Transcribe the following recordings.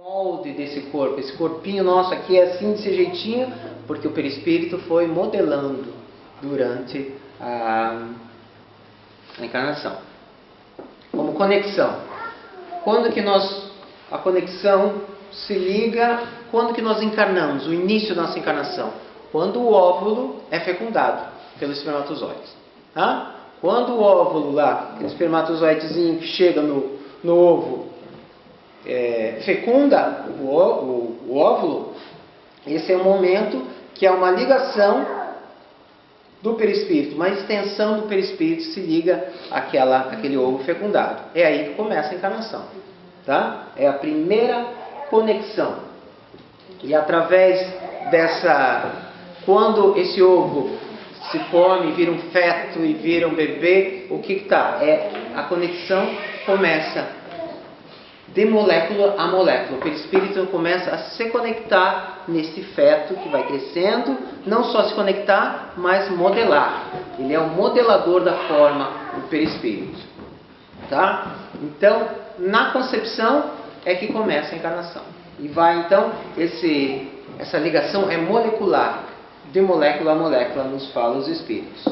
molde desse corpo. Esse corpinho nosso aqui é assim, desse jeitinho, porque o perispírito foi modelando durante a encarnação. Como conexão. Quando que a conexão se liga, quando que nós encarnamos, o início da nossa encarnação? Quando o óvulo é fecundado pelos espermatozoides. Tá? Quando o óvulo lá, aquele espermatozoidezinho que chega no ovo, fecunda o óvulo, esse é o momento que é uma ligação do perispírito, uma extensão do perispírito se liga àquele ovo fecundado. É aí que começa a encarnação. Tá? É a primeira conexão. E através quando esse ovo se forma e vira um feto e vira um bebê, o que está? A conexão começa de molécula a molécula. O perispírito começa a se conectar nesse feto que vai crescendo, não só se conectar, mas modelar. Ele é o modelador da forma do perispírito. Tá? Então, na concepção é que começa a encarnação. E vai então, essa ligação é molecular, de molécula a molécula, nos fala os espíritos.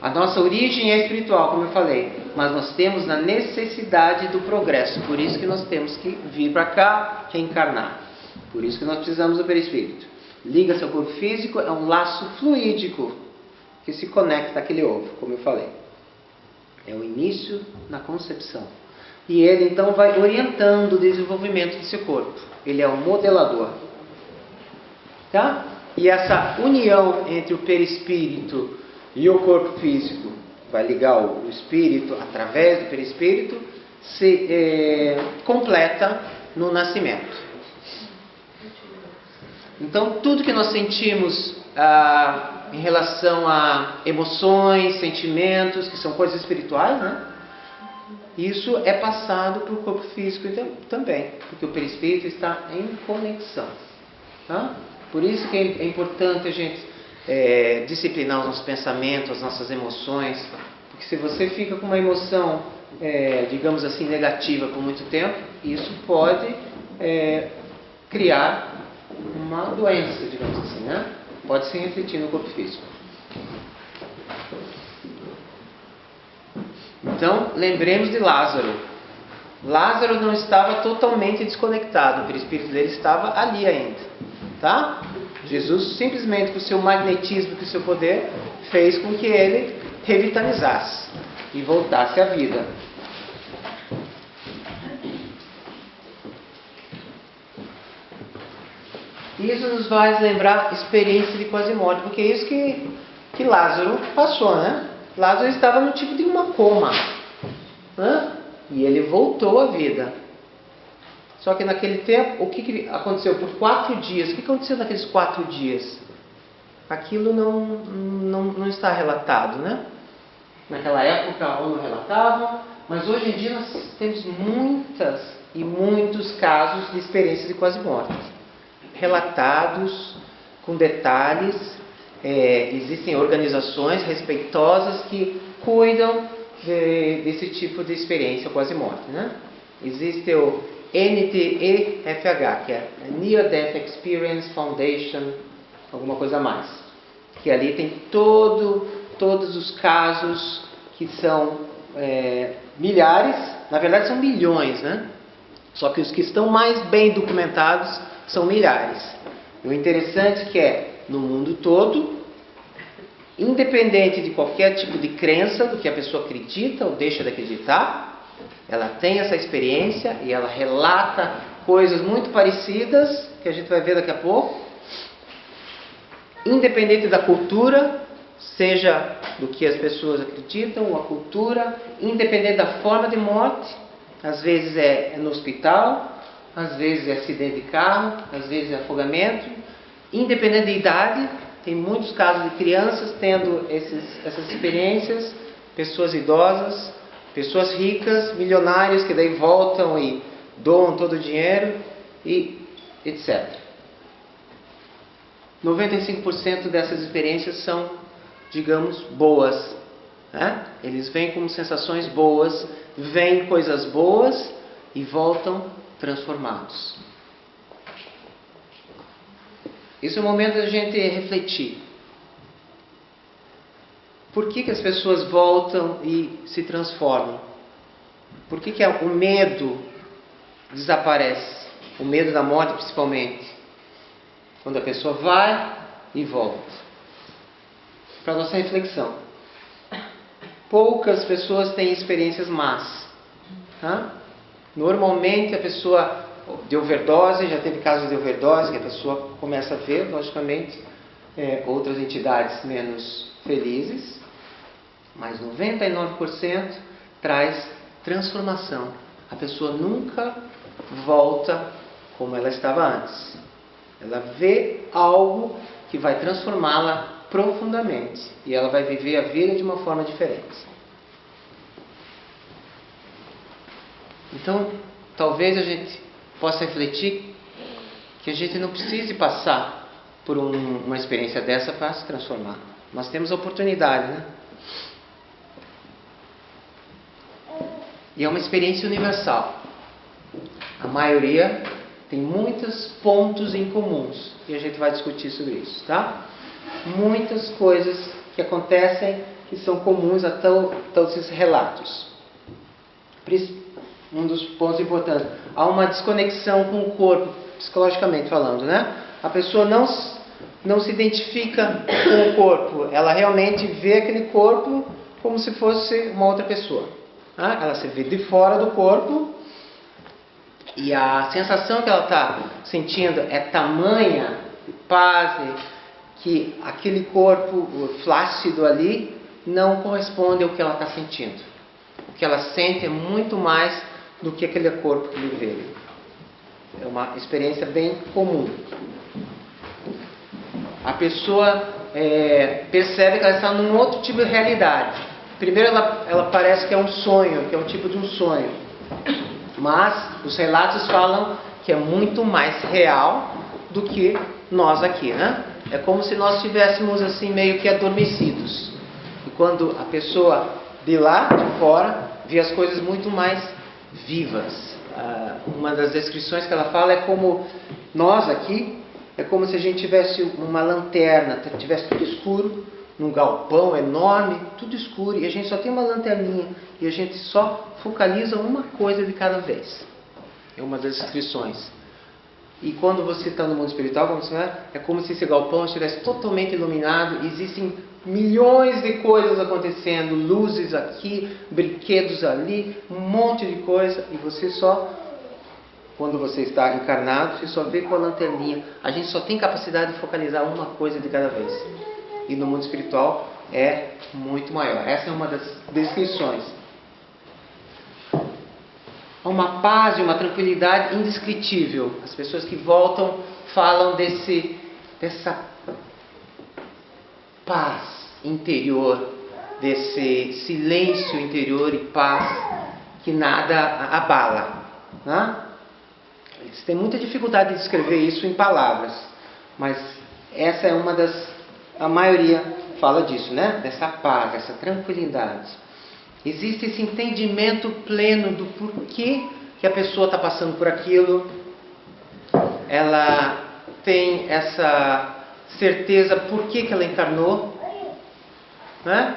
A nossa origem é espiritual, como eu falei, mas nós temos a necessidade do progresso. Por isso que nós temos que vir para cá, reencarnar. Por isso que nós precisamos do perispírito. Liga-se ao corpo físico, é um laço fluídico que se conecta àquele ovo, como eu falei. É o início na concepção. E ele então vai orientando o desenvolvimento do seu corpo. Ele é o modelador. Tá? E essa união entre o perispírito e o corpo físico, vai ligar o espírito através do perispírito, se completa no nascimento. Então, tudo que nós sentimos em relação a emoções, sentimentos, que são coisas espirituais, né? Isso é passado para o corpo físico também, porque o perispírito está em conexão. Tá? Por isso que é importante a gente disciplinar os nossos pensamentos, as nossas emoções, porque se você fica com uma emoção, digamos assim, negativa por muito tempo, isso pode criar uma doença, digamos assim, né? Pode se refletir no corpo físico. Então, lembremos de Lázaro. Lázaro não estava totalmente desconectado, o perispírito dele estava ali ainda. Tá? Jesus, simplesmente com o seu magnetismo, com o seu poder, fez com que ele revitalizasse e voltasse à vida. Isso nos vai lembrar a experiência de quase morte, porque é isso que Lázaro passou, né? Lázaro estava no tipo de uma coma, né? E ele voltou à vida. Só que naquele tempo, o que aconteceu por 4 dias? O que aconteceu naqueles 4 dias? Aquilo não está relatado, né? Naquela época ou não relatavam, mas hoje em dia nós temos muitas e muitos casos de experiências de quase mortes. Relatados com detalhes. Existem organizações respeitosas que cuidam desse tipo de experiência quase morte, né? Existe o NTEFH, que é Near Death Experience Foundation, alguma coisa a mais, que ali tem todos os casos, que são milhares, na verdade são milhões, né? Só que os que estão mais bem documentados são milhares. E o interessante é que no mundo todo, independente de qualquer tipo de crença, do que a pessoa acredita ou deixa de acreditar, ela tem essa experiência e ela relata coisas muito parecidas, que a gente vai ver daqui a pouco. Independente da cultura, seja do que as pessoas acreditam, ou a cultura, independente da forma de morte, às vezes é no hospital, às vezes é acidente de carro, às vezes é afogamento, independente de idade, tem muitos casos de crianças tendo essas experiências, pessoas idosas, pessoas ricas, milionários que daí voltam e doam todo o dinheiro, e etc. 95% dessas experiências são, digamos, boas. Né? Eles vêm como sensações boas, veem coisas boas e voltam transformados. Esse é o momento da gente refletir. Por que as pessoas voltam e se transformam? Por que o medo desaparece? O medo da morte, principalmente. Quando a pessoa vai e volta. Para nossa reflexão. Poucas pessoas têm experiências más. Tá? Normalmente a pessoa de overdose, já teve casos de overdose, que a pessoa começa a ver, logicamente, outras entidades menos felizes. Mas 99% traz transformação. A pessoa nunca volta como ela estava antes. Ela vê algo que vai transformá-la profundamente. E ela vai viver a vida de uma forma diferente. Então, talvez a gente possa refletir que a gente não precise passar por uma experiência dessa para se transformar. Nós temos a oportunidade, né? E é uma experiência universal. A maioria tem muitos pontos em comuns. E a gente vai discutir sobre isso, tá? Muitas coisas que acontecem que são comuns a todos esses relatos. Um dos pontos importantes. Há uma desconexão com o corpo, psicologicamente falando, né? A pessoa não se identifica com o corpo. Ela realmente vê aquele corpo como se fosse uma outra pessoa. Ela se vê de fora do corpo e a sensação que ela está sentindo é tamanha, paz, que aquele corpo flácido ali não corresponde ao que ela está sentindo. O que ela sente é muito mais do que aquele corpo que lhe veio. É uma experiência bem comum. A pessoa percebe que ela está num outro tipo de realidade. Primeiro ela parece que é um sonho, que é um tipo de um sonho. Mas os relatos falam que é muito mais real do que nós aqui, né? É como se nós estivéssemos assim meio que adormecidos. E quando a pessoa de lá, de fora, vê as coisas muito mais vivas. Uma das descrições que ela fala é como nós aqui, é como se a gente tivesse uma lanterna, tivesse tudo escuro, num galpão enorme, tudo escuro, e a gente só tem uma lanterninha, e a gente só focaliza uma coisa de cada vez. É uma das descrições. E quando você está no mundo espiritual, como você é como se esse galpão estivesse totalmente iluminado, existem milhões de coisas acontecendo, luzes aqui, brinquedos ali, um monte de coisa, e você só, quando você está encarnado, você só vê com a lanterninha. A gente só tem capacidade de focalizar uma coisa de cada vez. E no mundo espiritual é muito maior. Essa é uma das descrições. Há uma paz e uma tranquilidade indescritível. As pessoas que voltam falam dessa paz interior, desse silêncio interior e paz que nada abala. Né? Eles têm muita dificuldade de descrever isso em palavras, mas essa é uma das... A maioria fala disso, né? Dessa paz, dessa tranquilidade. Existe esse entendimento pleno do porquê que a pessoa está passando por aquilo. Ela tem essa certeza por que ela encarnou. Né?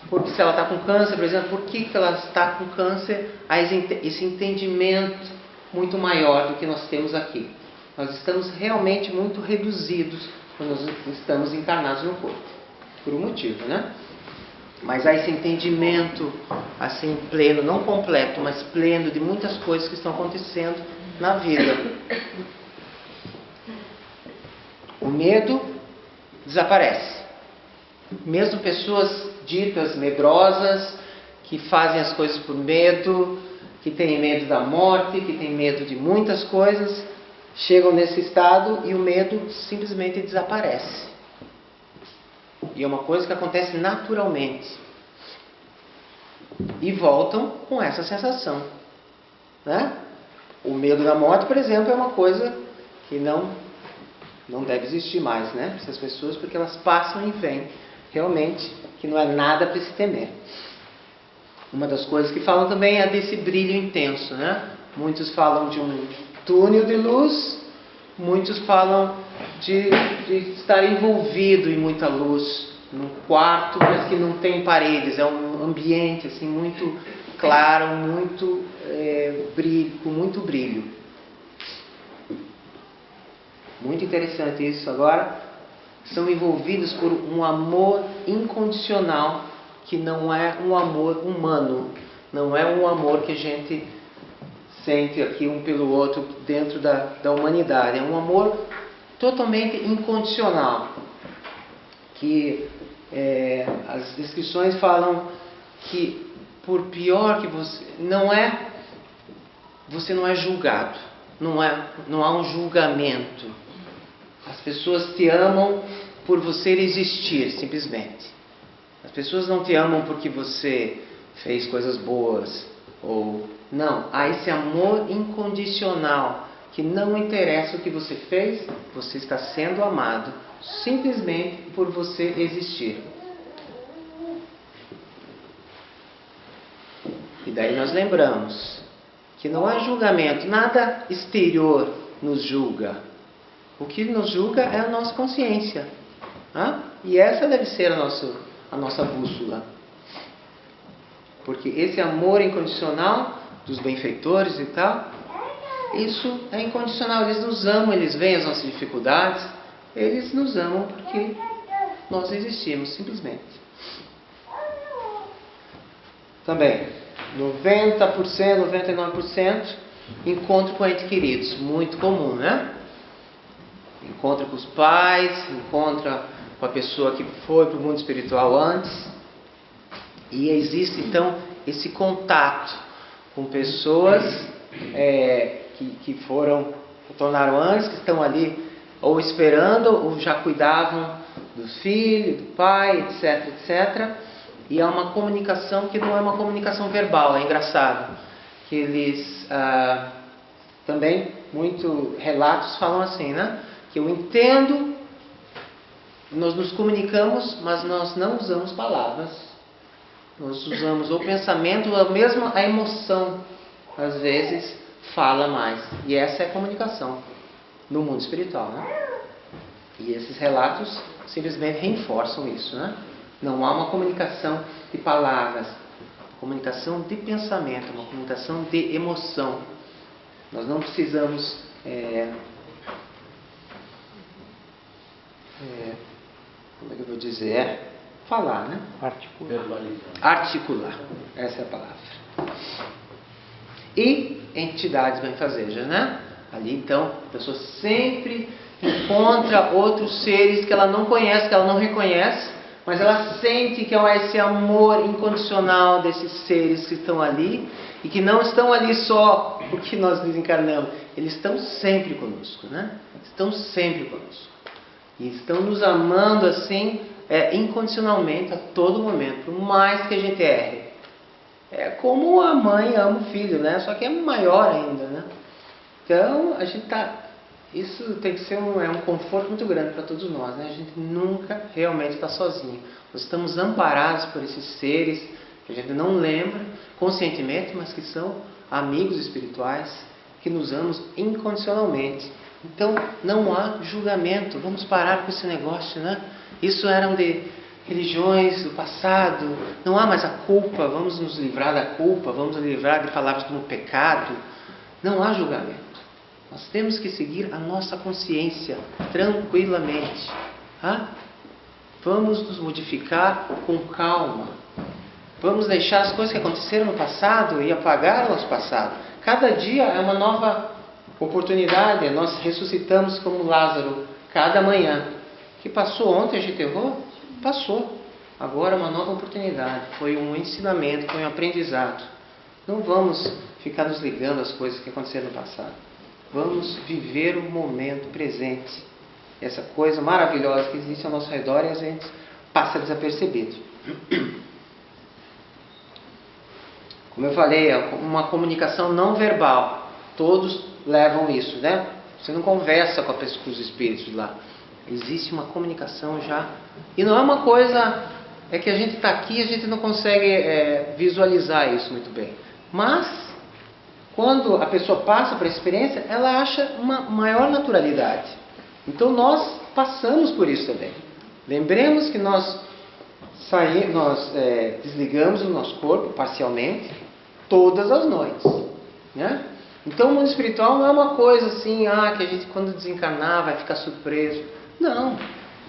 Porque se ela está com câncer, por exemplo, por que ela está com câncer? Há esse entendimento muito maior do que nós temos aqui. Nós estamos realmente muito reduzidos quando nós estamos encarnados no corpo. Por um motivo, né? Mas há esse entendimento assim pleno, não completo, mas pleno de muitas coisas que estão acontecendo na vida. O medo desaparece. Mesmo pessoas ditas medrosas, que fazem as coisas por medo, que têm medo da morte, que têm medo de muitas coisas, chegam nesse estado e o medo simplesmente desaparece. E é uma coisa que acontece naturalmente. E voltam com essa sensação. Né? O medo da morte, por exemplo, é uma coisa que não deve existir mais, né? Essas pessoas, porque elas passam e vêm. Realmente, que não é nada para se temer. Uma das coisas que falam também é desse brilho intenso, né? Muitos falam de um túnel de luz, muitos falam de estar envolvido em muita luz, num quarto, mas que não tem paredes, é um ambiente assim muito claro, muito brilho, com muito brilho. Muito interessante isso. Agora, são envolvidos por um amor incondicional, que não é um amor humano, não é um amor que a gente sente aqui um pelo outro dentro da humanidade. É um amor totalmente incondicional, que as descrições falam que por pior que você não é julgado, não há um julgamento. As pessoas te amam por você existir, simplesmente. As pessoas não te amam porque você fez coisas boas ou não. Há esse amor incondicional que não interessa o que você fez, você está sendo amado simplesmente por você existir. E daí nós lembramos que não há julgamento, nada exterior nos julga. O que nos julga é a nossa consciência. E essa deve ser a nossa bússola. Porque esse amor incondicional dos benfeitores e tal, isso é incondicional. Eles nos amam, eles veem as nossas dificuldades, eles nos amam porque nós existimos, simplesmente. Também, 90%, 99% encontro com entes queridos, muito comum, né? Encontra com os pais, encontra com a pessoa que foi para o mundo espiritual antes. E existe então esse contato com pessoas que tornaram antes, que estão ali ou esperando, ou já cuidavam do filho, do pai, etc, etc. E há uma comunicação que não é uma comunicação verbal, é engraçado. Que eles também, muitos relatos falam assim, né? Que eu entendo, nós nos comunicamos, mas nós não usamos palavras. Nós usamos o pensamento, ou mesmo a emoção, às vezes, fala mais. E essa é a comunicação no mundo espiritual, né? E esses relatos simplesmente reforçam isso, né? Não há uma comunicação de palavras, comunicação de pensamento, uma comunicação de emoção. Nós não precisamos como é que eu vou dizer? Falar, né? Articular. Essa é a palavra. E entidades benfazejas, né? Ali então, a pessoa sempre encontra outros seres que ela não conhece, que ela não reconhece, mas ela sente que há esse amor incondicional desses seres que estão ali e que não estão ali só porque nós desencarnamos. Eles estão sempre conosco, né? Estão sempre conosco. E estão nos amando assim, incondicionalmente, a todo momento, por mais que a gente erre. É como a mãe ama o filho, né? Só que é maior ainda, né? Então, a gente isso tem que ser um conforto muito grande para todos nós, né? A gente nunca realmente está sozinho. Nós estamos amparados por esses seres que a gente não lembra conscientemente, mas que são amigos espirituais, que nos amam incondicionalmente. Então, não há julgamento. Vamos parar com esse negócio, né? Isso eram de religiões do passado. Não há mais a culpa. Vamos nos livrar da culpa. Vamos nos livrar de palavras como pecado. Não há julgamento. Nós temos que seguir a nossa consciência tranquilamente. Vamos nos modificar com calma. Vamos deixar as coisas que aconteceram no passado e apagar o nosso passado. Cada dia é uma nova oportunidade. Nós ressuscitamos como Lázaro cada manhã. Que passou ontem, a gente errou? Passou. Agora é uma nova oportunidade. Foi um ensinamento, foi um aprendizado. Não vamos ficar nos ligando às coisas que aconteceram no passado. Vamos viver o momento presente. Essa coisa maravilhosa que existe ao nosso redor e a gente passa desapercebido. Como eu falei, é uma comunicação não verbal. Todos levam isso, né? Você não conversa com os espíritos lá. Existe uma comunicação já. E não é uma coisa... É que a gente está aqui e a gente não consegue visualizar isso muito bem. Mas, quando a pessoa passa por essa experiência, ela acha uma maior naturalidade. Então nós passamos por isso também. Lembremos que nós desligamos o nosso corpo parcialmente todas as noites, né? Então o mundo espiritual não é uma coisa assim, que a gente quando desencarnar vai ficar surpreso. Não,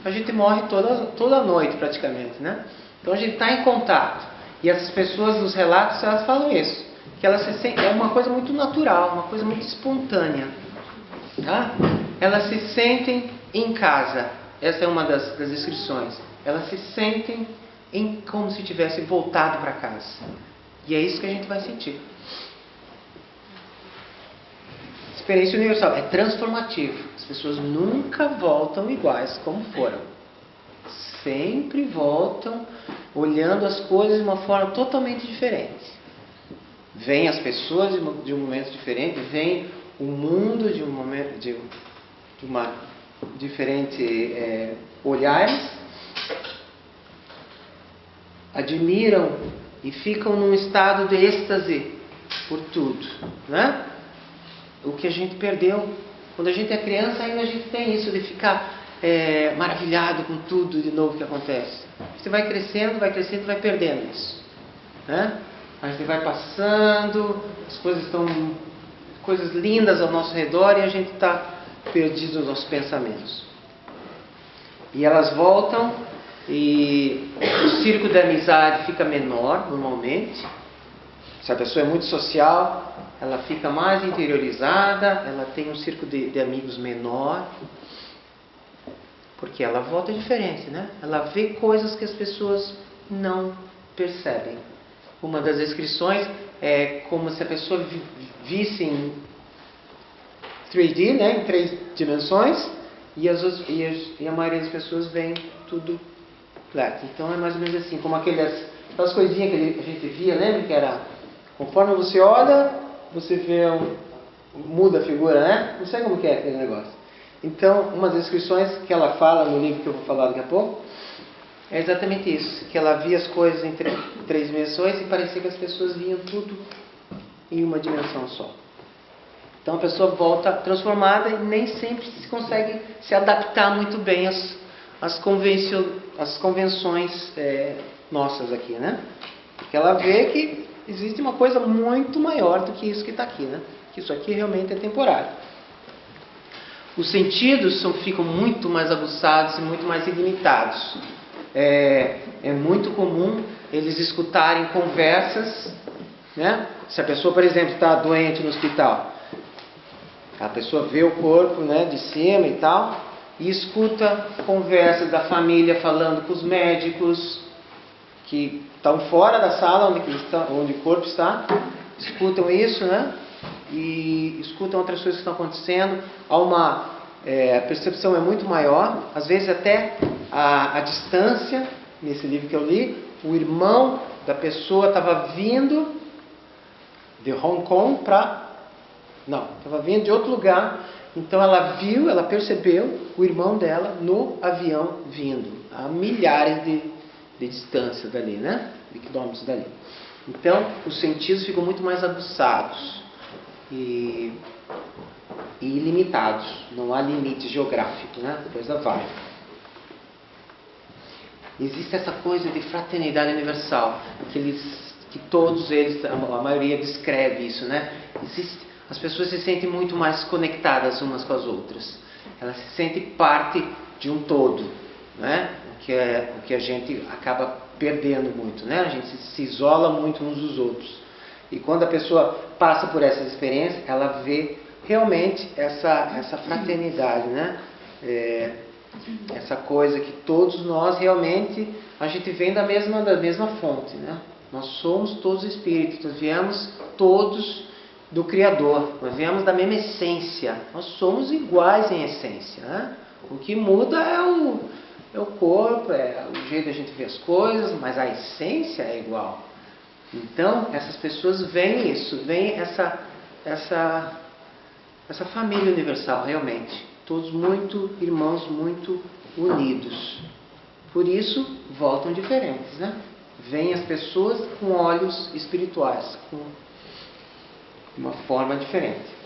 a gente morre toda noite praticamente, né? Então a gente está em contato. E essas pessoas nos relatos, elas falam isso, que elas se sentem, é uma coisa muito natural, uma coisa muito espontânea, tá? Elas se sentem em casa. Essa é uma das descrições. Elas se sentem como se tivessem voltado para casa. E é isso que a gente vai sentir. Experiência universal é transformativo. As pessoas nunca voltam iguais como foram. Sempre voltam olhando as coisas de uma forma totalmente diferente. Vêm as pessoas de um momento diferente, vem o mundo de um momento de uma diferente olhares, admiram e ficam num estado de êxtase por tudo, né? O que a gente perdeu quando a gente é criança, ainda a gente tem isso de ficar maravilhado com tudo de novo que acontece. Você vai crescendo, vai perdendo isso, né? A gente vai passando, as coisas estão coisas lindas ao nosso redor e a gente está perdido nos nossos pensamentos. E elas voltam e o círculo de amizade fica menor normalmente. Se a pessoa é muito social, ela fica mais interiorizada, ela tem um círculo de amigos menor, porque ela volta diferente, né? Ela vê coisas que as pessoas não percebem. Uma das descrições é como se a pessoa visse em 3D, né? Em 3 dimensões, e a maioria das pessoas vê tudo flat. Então é mais ou menos assim, como aquelas coisinhas que a gente via, lembra que era conforme você olha, você vê muda a figura, né? Não sei como que é aquele negócio. Então, uma das descrições que ela fala no livro que eu vou falar daqui a pouco é exatamente isso, que ela via as coisas em 3 dimensões e parecia que as pessoas viam tudo em uma dimensão só. Então a pessoa volta transformada e nem sempre se consegue se adaptar muito bem às convenções nossas aqui, né? Porque ela vê que existe uma coisa muito maior do que isso que está aqui, né? Que isso aqui realmente é temporário. Os sentidos ficam muito mais aguçados e muito mais ilimitados. É muito comum eles escutarem conversas, né? Se a pessoa, por exemplo, está doente no hospital, a pessoa vê o corpo, né, de cima e tal, e escuta conversas da família falando com os médicos que estão fora da sala onde o corpo está, escutam isso, né? E escutam outras coisas que estão acontecendo. A percepção é muito maior, às vezes até a distância. Nesse livro que eu li, o irmão da pessoa estava vindo de Hong Kong estava vindo de outro lugar. Então ela percebeu o irmão dela no avião vindo, a milhares de distância dali, né? De quilômetros dali. Então os sentidos ficam muito mais aguçados e ilimitados, não há limite geográfico, né? A coisa vai. Existe essa coisa de fraternidade universal, que todos eles, a maioria descreve isso, né? As pessoas se sentem muito mais conectadas umas com as outras. Elas se sentem parte de um todo, né? O que a gente acaba perdendo muito, né? A gente se isola muito uns dos outros. E quando a pessoa passa por essas experiências, ela vê realmente essa fraternidade, né? Essa coisa que todos nós realmente, a gente vem da mesma fonte, né? Nós somos todos espíritos, nós viemos todos do Criador, nós viemos da mesma essência, nós somos iguais em essência, né? O que muda é o corpo, é o jeito de a gente ver as coisas, mas a essência é igual. Então essas pessoas veem isso, veem essa família universal realmente. Todos muito irmãos, muito unidos. Por isso, voltam diferentes, né? Vêm as pessoas com olhos espirituais, de uma forma diferente.